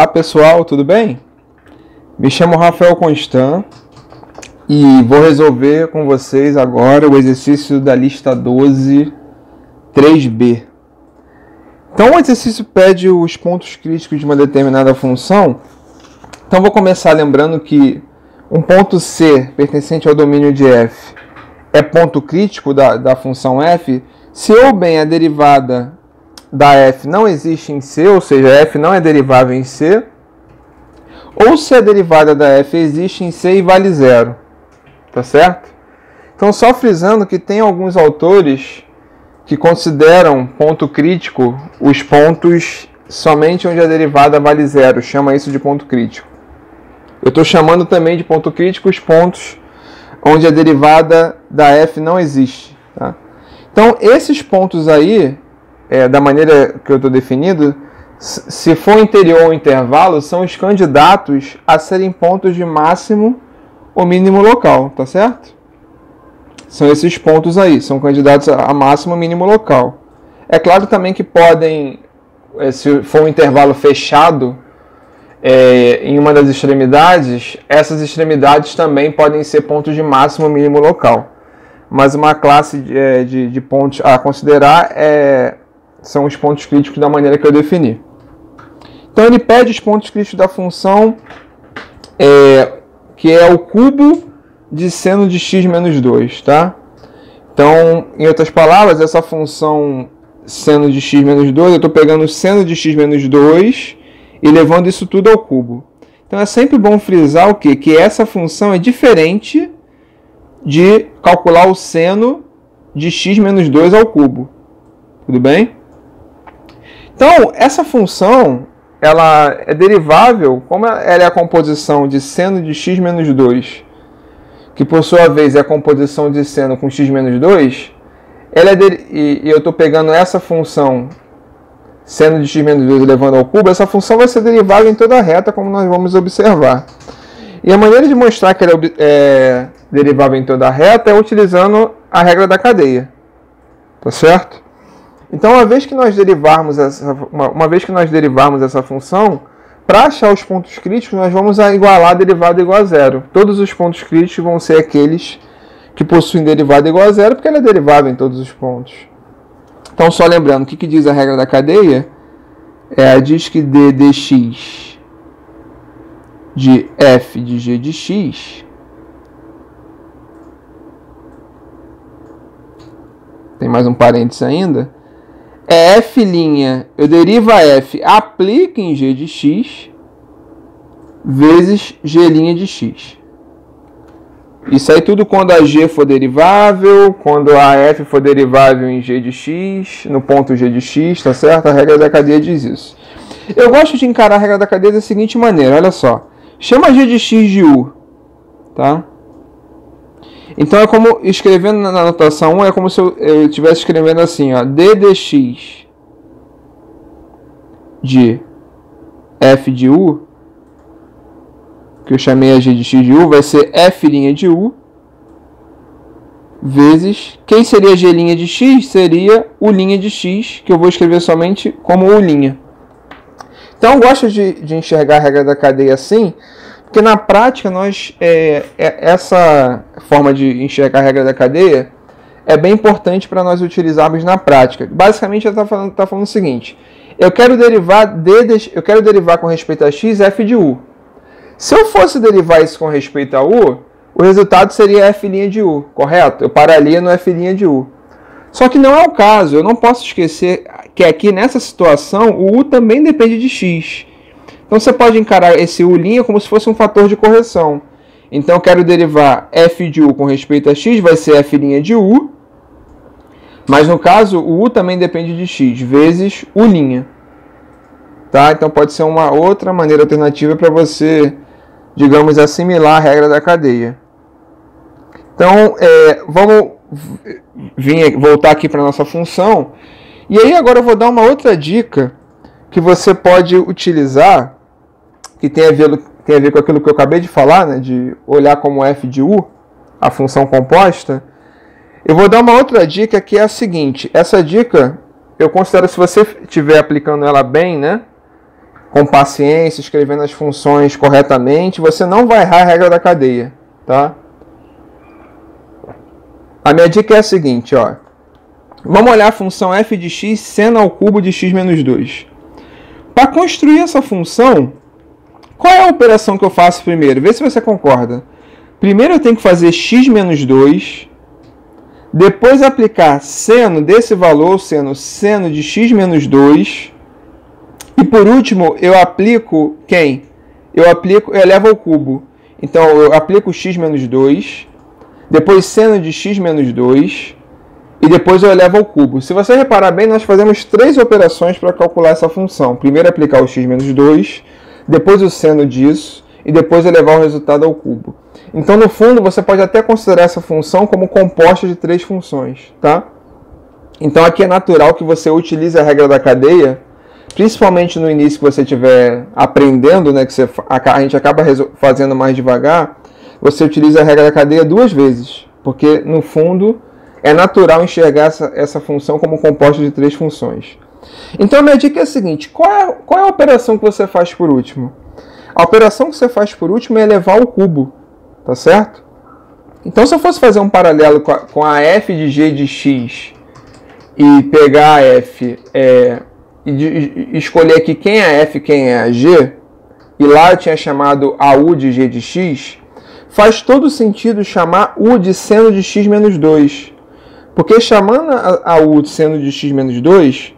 pessoal, tudo bem? Me chamo Rafael Constant e vou resolver com vocês agora o exercício da lista 12, 3b. Então o exercício pede os pontos críticos de uma determinada função. Então vou começar lembrando que um ponto C pertencente ao domínio de f é ponto crítico da função f se ou bem a derivada da f não existe em C, ou seja, f não é derivável em C, ou se a derivada da f existe em C e vale zero. Tá certo? Então, só frisando que tem alguns autores que consideram ponto crítico os pontos somente onde a derivada vale zero, chama isso de ponto crítico. Eu estou chamando também de ponto crítico os pontos onde a derivada da f não existe. Tá? Então, esses pontos aí, da maneira que eu estou definindo, se for interior ou intervalo, são os candidatos a serem pontos de máximo ou mínimo local, tá certo? São esses pontos aí, são candidatos a máximo ou mínimo local. É claro também que podem, se for um intervalo fechado, em uma das extremidades, essas extremidades também podem ser pontos de máximo ou mínimo local. Mas uma classe de pontos a considerar são os pontos críticos da maneira que eu defini. Então ele pede os pontos críticos da função, que é o cubo de seno de x menos 2, tá? Então, em outras palavras, essa função seno de x menos 2, eu estou pegando o seno de x menos 2 e levando isso tudo ao cubo. Então é sempre bom frisar o quê? Que essa função é diferente de calcular o seno de x menos 2 ao cubo. Tudo bem? Então, essa função, ela é derivável, como ela é a composição de seno de x menos 2, que por sua vez é a composição de seno com x menos 2, e eu estou pegando essa função, seno de x menos 2 levando ao cubo, essa função vai ser derivável em toda a reta, como nós vamos observar. E a maneira de mostrar que ela é derivável em toda a reta é utilizando a regra da cadeia. Tá certo? Então, uma vez que nós derivarmos essa função, para achar os pontos críticos, nós vamos igualar a derivada igual a zero. Todos os pontos críticos vão ser aqueles que possuem derivada igual a zero, porque ela é derivável em todos os pontos. Então, só lembrando, o que diz a regra da cadeia? Diz que d dx de f de g de x tem mais um parênteses ainda, f', eu derivo a f, aplico em g de x, vezes g' de x. Isso aí tudo quando a g for derivável, quando a f for derivável em g de x, no ponto g de x, tá certo? A regra da cadeia diz isso. Eu gosto de encarar a regra da cadeia da seguinte maneira, olha só. Chama g de x de u, tá? Então, é como, escrevendo na notação 1, é como se eu estivesse escrevendo assim, ó, d dx de f de u, que eu chamei a g de x de u, vai ser f' de u, vezes, quem seria g' de x? Seria u' de x, que eu vou escrever somente como u'. Então, eu gosto de enxergar a regra da cadeia assim, porque na prática, essa forma de enxergar a regra da cadeia é bem importante para nós utilizarmos na prática. Basicamente, ela está falando o seguinte: eu quero derivar com respeito a x f de u. Se eu fosse derivar isso com respeito a u, o resultado seria f' de u, correto? Eu pararia no f' de u. Só que não é o caso. Eu não posso esquecer que aqui nessa situação o u também depende de x. Então, você pode encarar esse u' como se fosse um fator de correção. Então, eu quero derivar f de u com respeito a x, vai ser f' de u. Mas, no caso, o u também depende de x, vezes u'. Tá? Então, pode ser uma outra maneira alternativa para você, digamos, assimilar a regra da cadeia. Então, vamos voltar aqui para a nossa função. E aí, agora eu vou dar uma outra dica que você pode utilizar, que tem a ver com aquilo que eu acabei de falar, né, de olhar como f de u, a função composta. Eu vou dar uma outra dica que é a seguinte. Essa dica, eu considero, se você estiver aplicando ela bem, né, com paciência, escrevendo as funções corretamente, você não vai errar a regra da cadeia, tá? A minha dica é a seguinte, ó. Vamos olhar a função f de x seno ao cubo de x menos 2. Para construir essa função, qual é a operação que eu faço primeiro? Vê se você concorda. Primeiro eu tenho que fazer x menos 2, depois aplicar seno desse valor, seno de x menos 2, e por último eu aplico quem? Eu elevo ao cubo. Então eu aplico x menos 2, depois seno de x menos 2, e depois eu elevo ao cubo. Se você reparar bem, nós fazemos 3 operações para calcular essa função. Primeiro aplicar o x menos 2, depois o seno disso, e depois elevar o resultado ao cubo. Então, no fundo, você pode até considerar essa função como composta de 3 funções, tá? Então, aqui é natural que você utilize a regra da cadeia, principalmente no início que você estiver aprendendo, né, que a gente acaba fazendo mais devagar, você utiliza a regra da cadeia 2 vezes, porque, no fundo, é natural enxergar essa função como composta de 3 funções. Então, a minha dica é a seguinte, qual é a operação que você faz por último? A operação que você faz por último é elevar ao cubo, tá certo? Então, se eu fosse fazer um paralelo com a f de g de x e pegar a f e escolher aqui quem é a f e quem é a g, e lá eu tinha chamado a u de g de x, faz todo sentido chamar u de seno de x menos 2. Porque chamando a u de seno de x menos 2,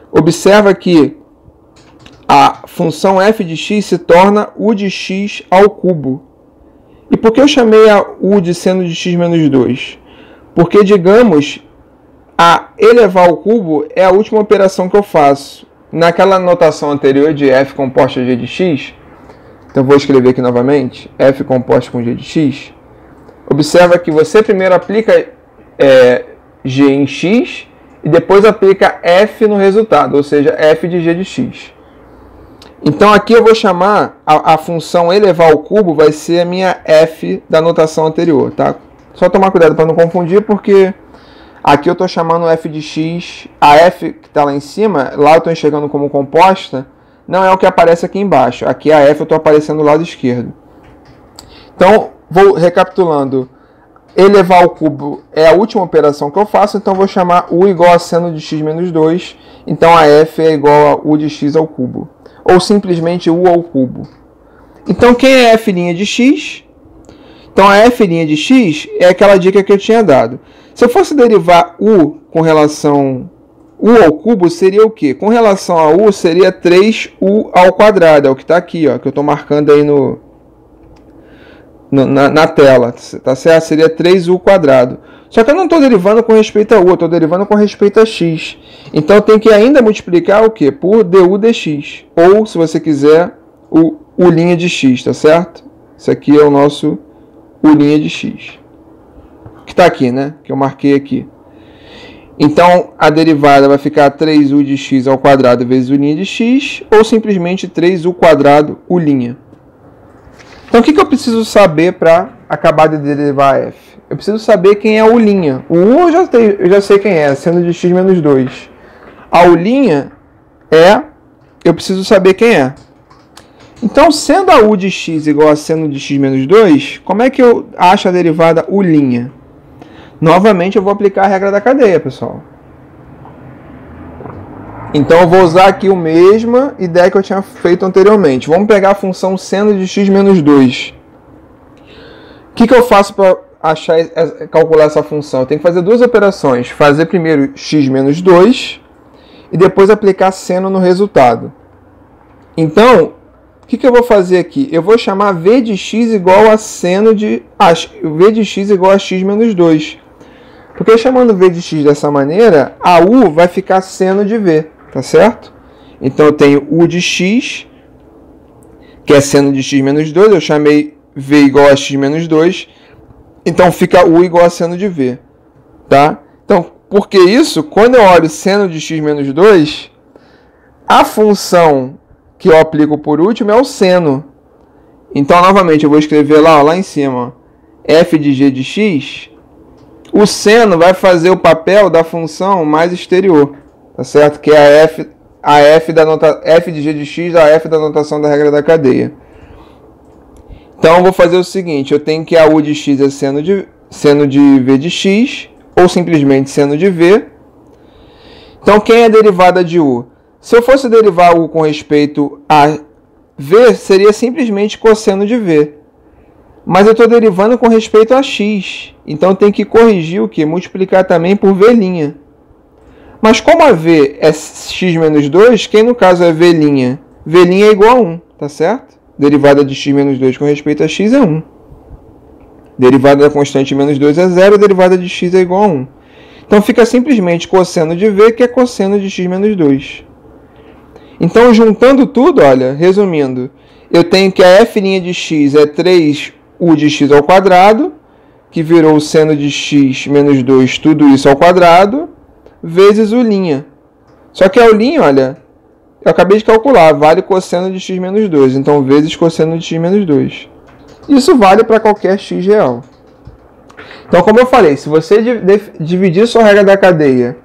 observa que a função f de x se torna u de x ao cubo. E por que eu chamei a u de seno de x menos 2? Porque, digamos, a elevar ao cubo é a última operação que eu faço. Naquela notação anterior de f composta g de x, então vou escrever aqui novamente, f composta com g de x, observa que você primeiro aplica g em x e depois aplica f no resultado, ou seja, f de g de x. Então aqui eu vou chamar a função elevar ao cubo, vai ser a minha f da notação anterior, tá? Só tomar cuidado para não confundir, porque aqui eu estou chamando f de x, a f que está lá em cima, lá eu estou enxergando como composta, não é o que aparece aqui embaixo. Aqui a f eu estou aparecendo do lado esquerdo. Então, vou recapitulando. Elevar ao cubo é a última operação que eu faço, então vou chamar u igual a seno de x menos 2, então a f é igual a u de x ao cubo. Ou simplesmente u ao cubo. Então, quem é f' de x? Então, a f' de x é aquela dica que eu tinha dado. Se eu fosse derivar u com relação u ao cubo, seria o quê? Com relação a u, seria 3u ao quadrado. É o que está aqui, ó, que eu estou marcando aí na tela. Tá certo? Seria 3u quadrado. Só que eu não estou derivando com respeito a u, eu estou derivando com respeito a x. Então, eu tenho que ainda multiplicar o quê? Por du dx. Ou, se você quiser, o u' de x, tá certo? Isso aqui é o nosso u' de x. Que está aqui, né? Que eu marquei aqui. Então, a derivada vai ficar 3u de x ao quadrado vezes u' de x, ou simplesmente 3u quadrado u'. Então, o que eu preciso saber para acabar de derivar a f? Eu preciso saber quem é a u'. O u eu já sei quem é, seno de x menos 2. A u' eu preciso saber quem é. Então, sendo a u de x igual a seno de x menos 2, como é que eu acho a derivada u'? Novamente, eu vou aplicar a regra da cadeia, pessoal. Então, eu vou usar aqui a mesma ideia que eu tinha feito anteriormente. Vamos pegar a função seno de x menos 2. O que eu faço para calcular essa função? Eu tenho que fazer 2 operações. Fazer primeiro x menos 2 e depois aplicar seno no resultado. Então, o que eu vou fazer aqui? Eu vou chamar v de x igual a seno de v de x igual a x menos 2. Porque chamando v de x dessa maneira, a u vai ficar seno de v, tá certo? Então eu tenho u de x, que é seno de x menos 2, eu chamei v igual a x menos 2, então fica u igual a seno de v, tá? Então, por que isso? Quando eu olho seno de x menos 2, a função que eu aplico por último é o seno. Então, novamente, eu vou escrever lá em cima, f de g de x. O seno vai fazer o papel da função mais exterior, tá certo? Que é a f de g de x a f da notação da regra da cadeia. Então eu vou fazer o seguinte, eu tenho que a u de x é seno de v de x, ou simplesmente seno de v. Então quem é a derivada de u? Se eu fosse derivar u com respeito a v, seria simplesmente cosseno de v. Mas eu estou derivando com respeito a x. Então eu tenho que corrigir o quê? Multiplicar também por v'. Mas como a v é x menos 2, quem no caso é v'? V' é igual a 1, tá certo? Derivada de x menos 2 com respeito a x é 1. Derivada da constante menos 2 é 0, derivada de x é igual a 1. Então fica simplesmente cosseno de v, que é cosseno de x menos 2. Então, juntando tudo, olha, resumindo, eu tenho que a f' de x é 3u de x ao quadrado, que virou seno de x menos 2, tudo isso ao quadrado, vezes u'. Só que a u', olha, eu acabei de calcular, vale cosseno de x menos 2, então vezes cosseno de x menos 2. Isso vale para qualquer x real. Então, como eu falei, se você dividir sua regra da cadeia,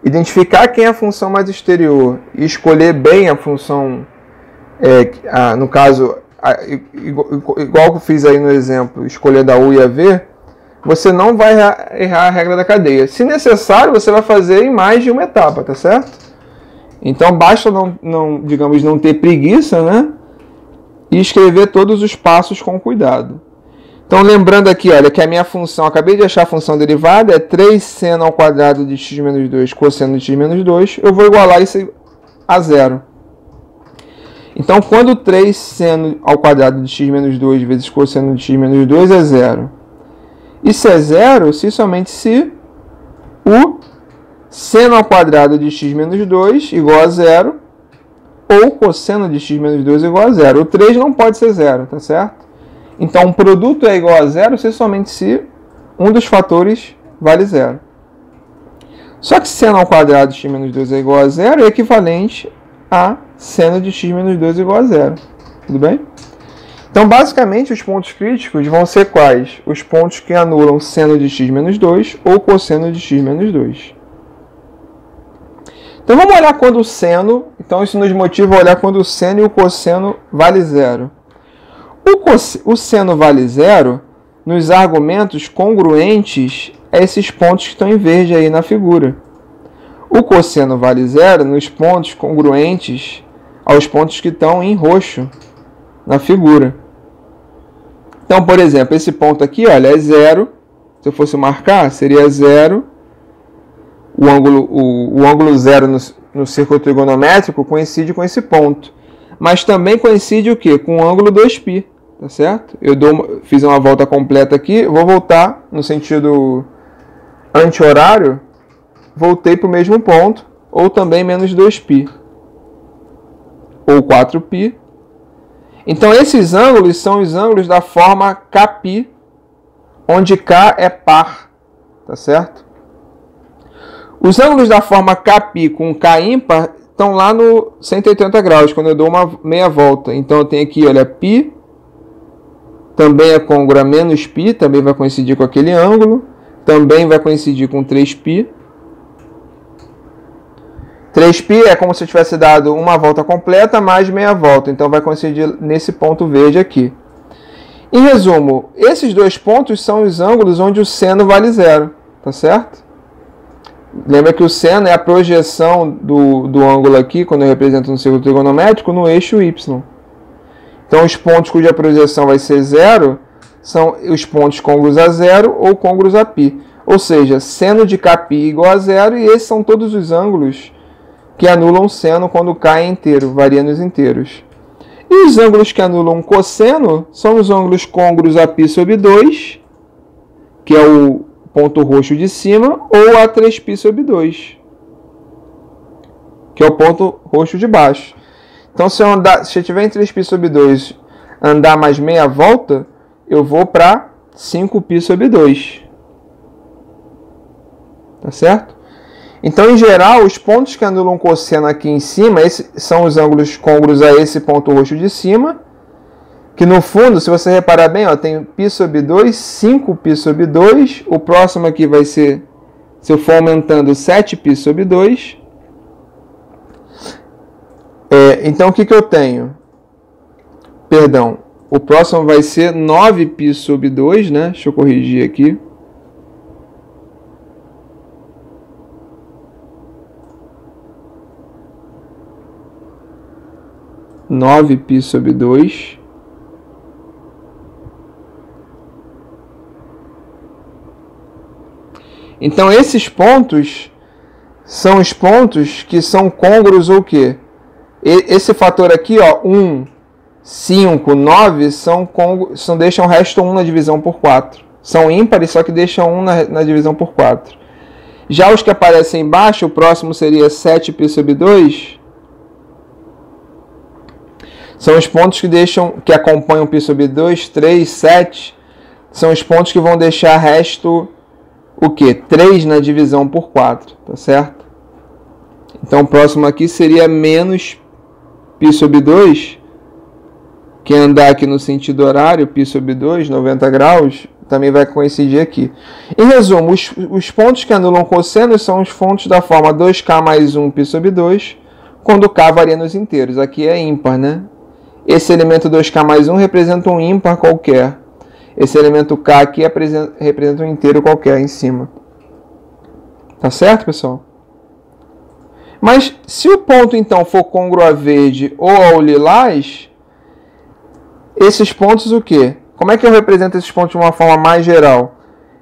identificar quem é a função mais exterior e escolher bem a função, no caso, igual que eu fiz aí no exemplo, escolher da u e a v, você não vai errar a regra da cadeia. Se necessário, você vai fazer em mais de uma etapa, tá certo? Então, basta digamos, não ter preguiça, né? E escrever todos os passos com cuidado. Então, lembrando aqui, olha, que a minha função, acabei de achar a função derivada, é 3 seno ao quadrado de x menos 2 cosseno de x menos 2. Eu vou igualar isso a 0. Então, quando 3 seno ao quadrado de x menos 2 vezes cosseno de x menos 2 é 0. Isso é 0 se somente se o seno ao quadrado de x menos 2 igual a 0 ou cosseno de x menos 2 igual a 0. O 3 não pode ser 0, tá certo? Então, o produto é igual a 0 se somente se um dos fatores vale 0. Só que seno ao quadrado de x menos 2 é igual a 0 é equivalente a seno de x menos 2 igual a 0. Tudo bem? Então, basicamente, os pontos críticos vão ser quais? Os pontos que anulam seno de x menos 2 ou cosseno de x menos 2. Então, vamos olhar quando o seno... Então, isso nos motiva a olhar quando o seno e o cosseno vale 0. O seno vale 0 nos argumentos congruentes a esses pontos que estão em verde aí na figura. O cosseno vale 0 nos pontos congruentes aos pontos que estão em roxo na figura. Então, por exemplo, esse ponto aqui, olha, é 0. Se eu fosse marcar, seria 0. O ângulo 0 no círculo trigonométrico coincide com esse ponto. Mas também coincide o quê? Com o ângulo 2π, tá certo? Fiz uma volta completa aqui, vou voltar no sentido anti-horário, voltei para o mesmo ponto, ou também menos 2π, ou 4π. Então, esses ângulos são os ângulos da forma kπ, onde k é par, tá certo? Os ângulos da forma kπ com k ímpar estão lá no 180 graus, quando eu dou uma meia volta. Então, eu tenho aqui, olha, π, também é côngruo a menos π, também vai coincidir com aquele ângulo, também vai coincidir com 3π. 3π é como se eu tivesse dado uma volta completa mais meia volta, então vai coincidir nesse ponto verde aqui. Em resumo, esses dois pontos são os ângulos onde o seno vale 0, tá certo? Lembra que o seno é a projeção do ângulo aqui, quando eu represento no círculo trigonométrico, no eixo y. Então, os pontos cuja projeção vai ser 0 são os pontos côngruos a 0 ou côngruos a π. Ou seja, seno de kπ igual a 0, e esses são todos os ângulos que anulam seno quando k é inteiro, varia nos inteiros. E os ângulos que anulam cosseno são os ângulos côngruos a π sobre 2, que é o ponto roxo de cima, ou a 3π sobre 2, que é o ponto roxo de baixo. Então, se eu tiver em 3π sobre 2, andar mais meia volta, eu vou para 5π sobre 2. Tá certo? Então, em geral, os pontos que anulam cosseno aqui em cima, esses são os ângulos côngruos a esse ponto roxo de cima, que no fundo, se você reparar bem, ó, tem π sobre 2, 5π sobre 2, o próximo aqui vai ser, se eu for aumentando, 7π sobre 2, Então, o que eu tenho? Perdão, o próximo vai ser 9π sobre 2, né? Deixa eu corrigir aqui. Nove π sobre 2. Então, esses pontos são os pontos que são côngruos ou o quê? Esse fator aqui, ó, 1, 5, 9, deixam o resto 1 na divisão por 4. São ímpares, só que deixam 1 na divisão por 4. Já os que aparecem embaixo, o próximo seria 7π sobre 2. São os pontos que acompanham π sobre 2, 3, 7. São os pontos que vão deixar resto o quê? 3 na divisão por 4, tá certo? Então, o próximo aqui seria menos π sobre 2, que andar aqui no sentido horário, π sobre 2, 90 graus, também vai coincidir aqui. Em resumo, os pontos que anulam cossenos são os pontos da forma 2k mais 1 π sobre 2, quando k varia nos inteiros. Aqui é ímpar, né? Esse elemento 2k mais 1 representa um ímpar qualquer. Esse elemento k aqui representa um inteiro qualquer em cima. Tá certo, pessoal? Mas se o ponto, então, for côngruo a verde ou ao lilás, esses pontos o quê? Como é que eu represento esses pontos de uma forma mais geral?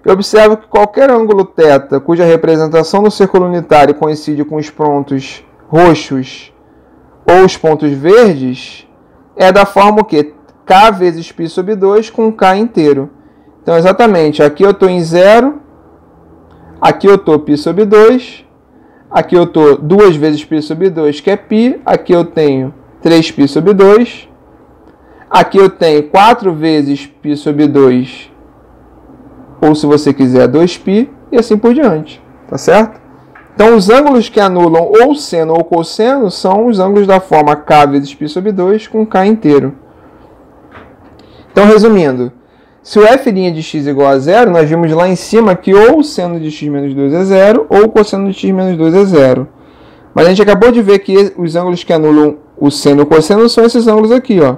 Eu observo que qualquer ângulo θ, cuja representação no círculo unitário coincide com os pontos roxos ou os pontos verdes, é da forma o quê? K vezes π sobre 2 com K inteiro. Então, exatamente, aqui eu estou em 0, aqui eu estou π sobre 2, aqui eu estou 2 vezes π sobre 2, que é π, aqui eu tenho 3π sobre 2, aqui eu tenho 4 vezes π sobre 2, ou se você quiser 2π, e assim por diante, tá certo? Então, os ângulos que anulam ou seno ou cosseno são os ângulos da forma K vezes π sobre 2 com K inteiro. Então, resumindo, se o f' de x é igual a 0, nós vimos lá em cima que ou o seno de x menos 2 é 0, ou o cosseno de x menos 2 é 0. Mas a gente acabou de ver que os ângulos que anulam o seno e o cosseno são esses ângulos aqui, ó,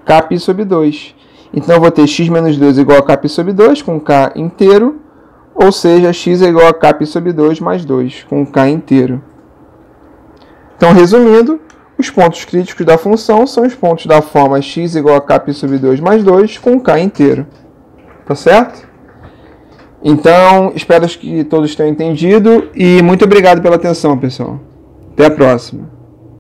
Kπ sobre 2. Então, eu vou ter x menos 2 igual a Kπ sobre 2, com K inteiro, ou seja, x é igual a Kπ sobre 2 mais 2, com K inteiro. Então, resumindo, os pontos críticos da função são os pontos da forma x igual a Kπ sobre 2 mais 2 com K inteiro. Tá certo? Então, espero que todos tenham entendido e muito obrigado pela atenção, pessoal. Até a próxima.